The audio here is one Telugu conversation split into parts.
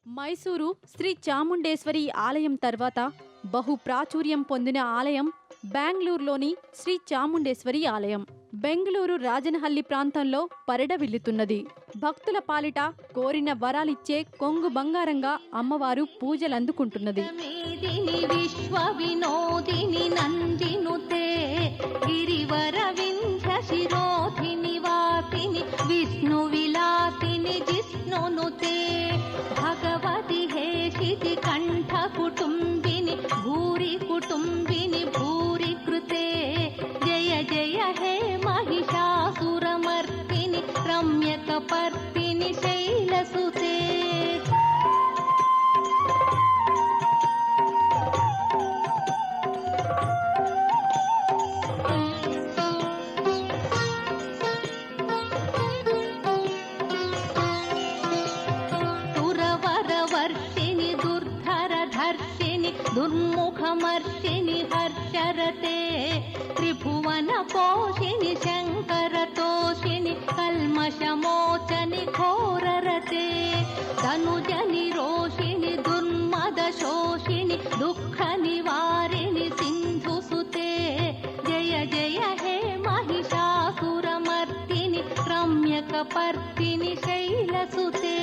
మైసూరు శ్రీ చాముండేశ్వరి ఆలయం తర్వాత బహు ప్రాచుర్యం పొందిన ఆలయం బెంగళూరులోని శ్రీ చాముండేశ్వరి ఆలయం. బెంగళూరు రాజనహల్లి ప్రాంతంలో పరిడవిల్లుతున్నది. భక్తుల పాలిట కోరిన వరాలిచ్చే కొంగు బంగారంగా అమ్మవారు పూజలందుకుంటున్నది. విష్ణు విలాసిని జిష్ణునుతే భగవతి హేషితి కంఠ కుటుంబిని భూరి కుటుంబిని భూరి కృతే జయ జయ హే మహిషాసురమర్దిని రమ్యకపర్దిని శైలసుతే. దుర్ముఖమర్షిని హర్షరతే త్రిభువన పోషిని శంకరతోషిని కల్మషమోచని ఘోరరతే ధనుజని రోషిని దుర్మద శోషిని దుఃఖ నివారిణి సింధుసుతే జయ జయ హే మహిషాసురమర్దిని రమ్యకపర్దిని శైలసుతే.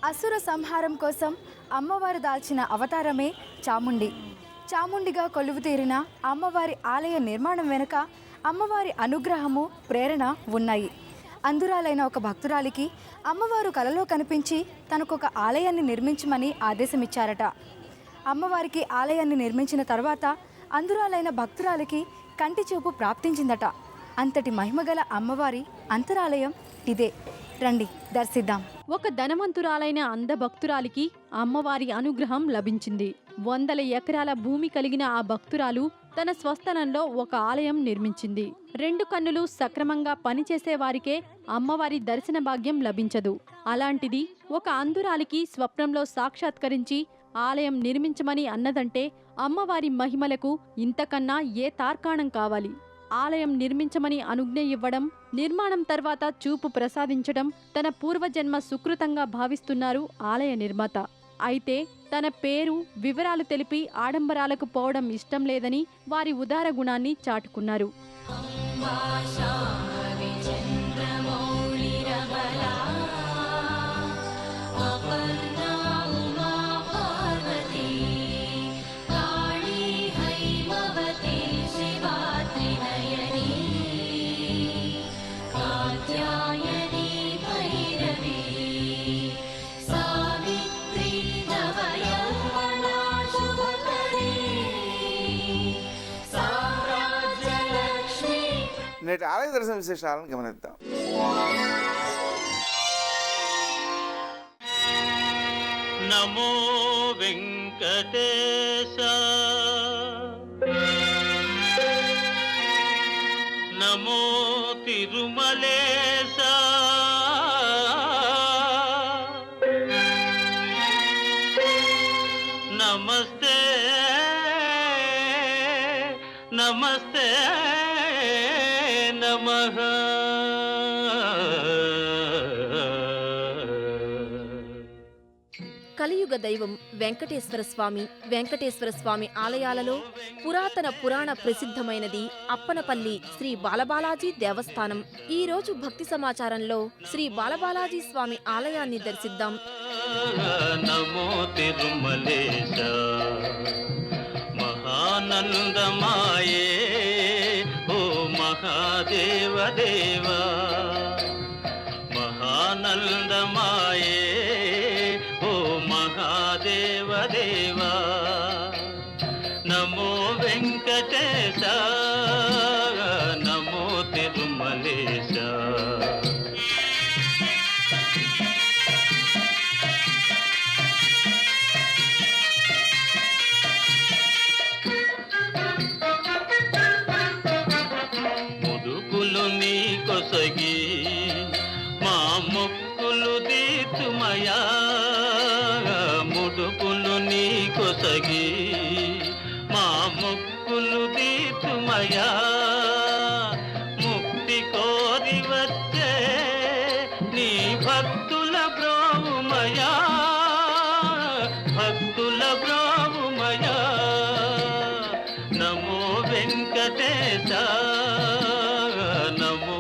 అసుర సంహారం కోసం అమ్మవారు దాల్చిన అవతారమే చాముండి. చాముండిగా కొలువుతీరిన అమ్మవారి ఆలయ నిర్మాణం వెనుక అమ్మవారి అనుగ్రహము, ప్రేరణ ఉన్నాయి. అందురాలైన ఒక భక్తురాలికి అమ్మవారు కలలో కనిపించి తనకొక ఆలయాన్ని నిర్మించమని ఆదేశమిచ్చారట. అమ్మవారికి ఆలయాన్ని నిర్మించిన తర్వాత అందురాలైన భక్తురాలికి కంటి చూపు ప్రాప్తించిందట. అంతటి మహిమగల అమ్మవారి అంతరాలయం ఇదే. రండి దర్శిద్దాం. ఒక ధనవంతురాలైన అందభక్తురాలికి అమ్మవారి అనుగ్రహం లభించింది. 100 ఎకరాల భూమి కలిగిన ఆ భక్తురాలు తన స్వస్థలంలో ఒక ఆలయం నిర్మించింది. 2 కన్నులు సక్రమంగా పనిచేసే వారికే అమ్మవారి దర్శన భాగ్యం లభించదు. అలాంటిది ఒక అంధురాలికి స్వప్నంలో సాక్షాత్కరించి ఆలయం నిర్మించమని అన్నదంటే అమ్మవారి మహిమలకు ఇంతకన్నా ఏ తార్కాణం కావాలి? ఆలయం నిర్మించమని అనుజ్ఞ ఇవ్వడం, నిర్మాణం తర్వాత చూపు ప్రసాదించడం తన పూర్వజన్మ సుకృతంగా భావిస్తున్నారు ఆలయ నిర్మాత. అయితే తన పేరు, వివరాలు తెలిపి ఆడంబరాలకు పోవడం ఇష్టం లేదని వారి ఉదార గుణాన్ని చాటుకున్నారు. నేటి ఆలయ దర్శన విశేషాలను గమనిద్దాం. నమో వెంకటేశ నమో తిరుమలేశ నమస్తే నమస్తే నమః. కలియుగ దైవం వెంకటేశ్వర స్వామి ఆలయాలలో పురాతన పురాణ ప్రసిద్ధమైనది అప్పనపల్లి శ్రీ బాలబాలాజీ దేవస్థానం. ఈ రోజు భక్తి సమాచారంలో శ్రీ బాలబాలాజీ స్వామి ఆలయాన్ని దర్శిద్దాం. నమో తిరుమలేశ మహానందమాయే ఓ మహాదేవ దేవా మహానందమాయే ఓ మహాదేవ దేవా నమో వెంకటేశ నమో తిరుమలేశ. కొసగి మా మొక్కులు తీర్చుమయా ముడుపులు నీ కొసగి మా మొక్కులు తీర్చుమయా ముక్తి కోరి వచ్చే నీ భక్తుల బ్రోవుమయా భక్తుల బ్రోవుమయా నమో వెంకటేశ నమో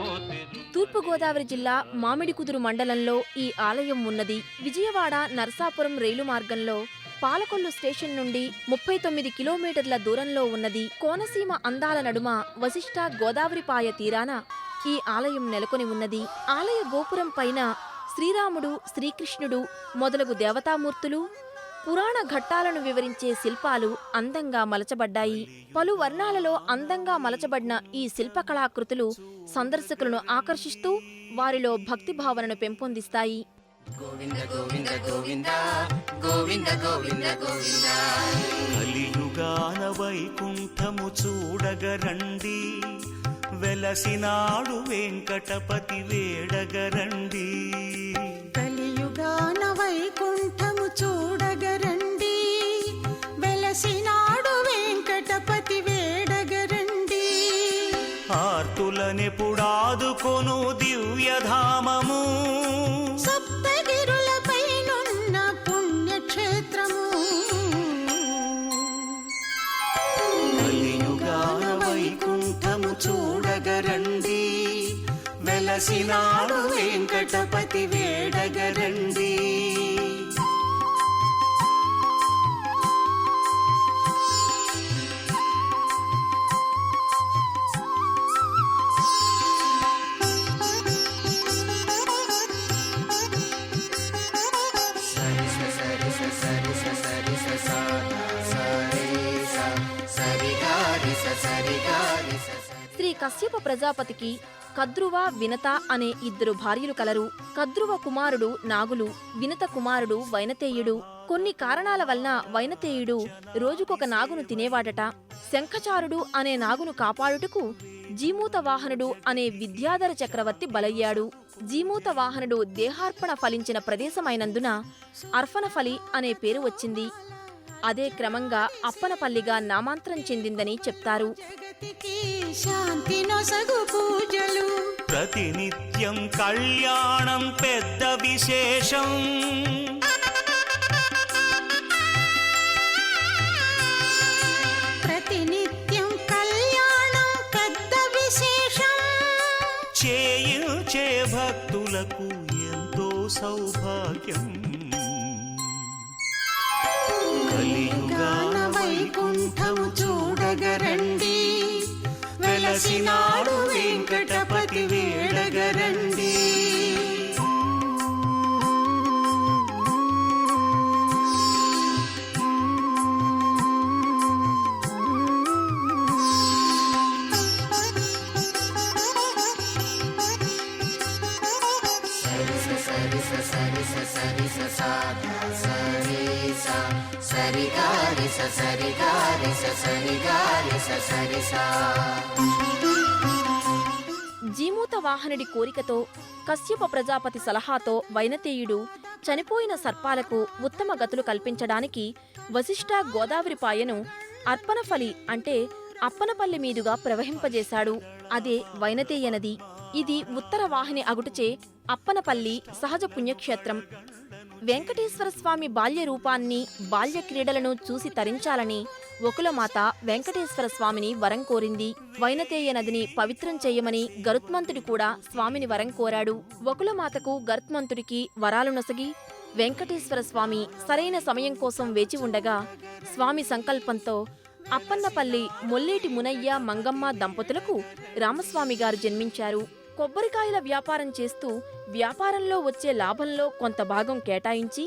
తూర్పుగోదావరి జిల్లా మామిడికుదురు మండలంలో ఈ ఆలయం ఉన్నది. విజయవాడ నర్సాపురం రైలు మార్గంలో పాలకొల్లు స్టేషన్ నుండి 39 కిలోమీటర్ల దూరంలో ఉన్నది. కోనసీమ అందాల నడుమ వశిష్ఠ గోదావరిపాయ తీరాన ఈ ఆలయం నెలకొని ఉన్నది. ఆలయ గోపురం పైన శ్రీరాముడు, శ్రీకృష్ణుడు మొదలగు దేవతామూర్తులు, పురాణ ఘట్టాలను వివరించే శిల్పాలు అందంగా మలచబడ్డాయి. పలు వర్ణాలలో అందంగా మలచబడిన ఈ శిల్పకళాకృతులు సందర్శకులను ఆకర్షిస్తూ వారిలో భక్తి భావనను పెంపొందిస్తాయి. కలియుగాన వైకుంఠము చూడగరండి, వెలసినాడు వెంకటపతి వేడగరండి. కలియుగాన వైకుంఠము చూడగరండి, వెలసినాడు వెంకటపతి వేడగరండి. ఆర్తులనెపుడాదుకొను దివ్యధామము, సప్తగిరులపైనున్న పుణ్యక్షేత్రము. కలియుగాన వైకుంఠము చూడగరండి, వెలసినాడు వెంకటపతి వేడగరండి. శ్రీ కశ్యప ప్రజాపతికి కద్రువ, వినత అనే ఇద్దరు భార్యలు కలరు. కద్రువ కుమారుడు నాగులు, వినత కుమారుడు వైనతేయుడు. కొన్ని కారణాల వలన వైనతేయుడు రోజుకొక నాగును తినేవాడట. శంఖచారుడు అనే నాగును కాపాడుటకు జీమూత వాహనుడు అనే విద్యాధర చక్రవర్తి బలయ్యాడు. జీమూత వాహనుడు దేహార్పణ ఫలించిన ప్రదేశమైనందున అర్ఫనఫలి అనే పేరు వచ్చింది. అదే క్రమంగా అప్పనపల్లిగా నామాంతరం చెందిందని చెప్తారు. జగతికి శాంతి నొసగు పూజలు, ప్రతినిత్యం కళ్యాణం పెద్ద విశేషం. ప్రతినిత్యం కళ్యాణం పెద్ద విశేషం. చేయించే భక్తులకు ఎంతో సౌభాగ్యం. కలియుగాన వైకుంఠము చూడగరండి, వెలసినాడు వెంకటపతి వేడగరండి. జీమూత వాహనుడి కోరికతో, కశ్యప ప్రజాపతి సలహాతో వైనతేయుడు చనిపోయిన సర్పాలకు ఉత్తమ గతులు కల్పించడానికి వశిష్ఠ గోదావరిపాయను అర్పణఫలి అంటే అప్పనపల్లి మీదుగా ప్రవహింపజేశాడు. అదే వైనతేయ నది. ఇది ఉత్తర వాహిని అగుటచే అప్పనపల్లి సహజ పుణ్యక్షేత్రం. వెంకటేశ్వర స్వామి బాల్య రూపాన్ని, బాల్య క్రీడలను చూసి తరించాలని వకులమాత వెంకటేశ్వర స్వామిని వరం కోరింది. వైనతేయ నదిని పవిత్రం చేయమని గరుత్మంతుడు కూడా స్వామిని వరం కోరాడు. వకులమాతకు గరుత్మంతుడికి వరాలు నొసగి వెంకటేశ్వర స్వామి సరైన సమయం కోసం వేచి ఉండగా స్వామి సంకల్పంతో అప్పన్నపల్లి మొల్లేటి మునయ్య మంగమ్మ దంపతులకు రామస్వామి గారు జన్మించారు. కొబ్బరికాయల వ్యాపారం చేస్తూ వ్యాపారంలో వచ్చే లాభంలో కొంత భాగం కేటాయించి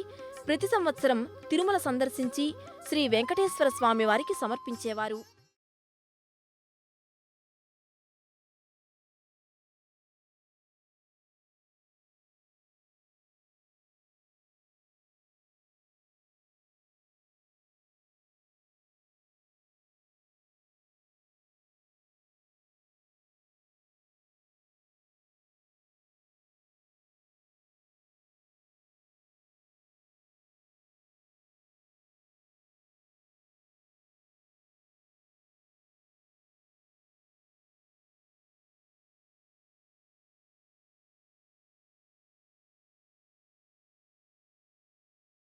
ప్రతి సంవత్సరం తిరుమల సందర్శించి శ్రీ వెంకటేశ్వర స్వామి వారికి సమర్పించేవారు.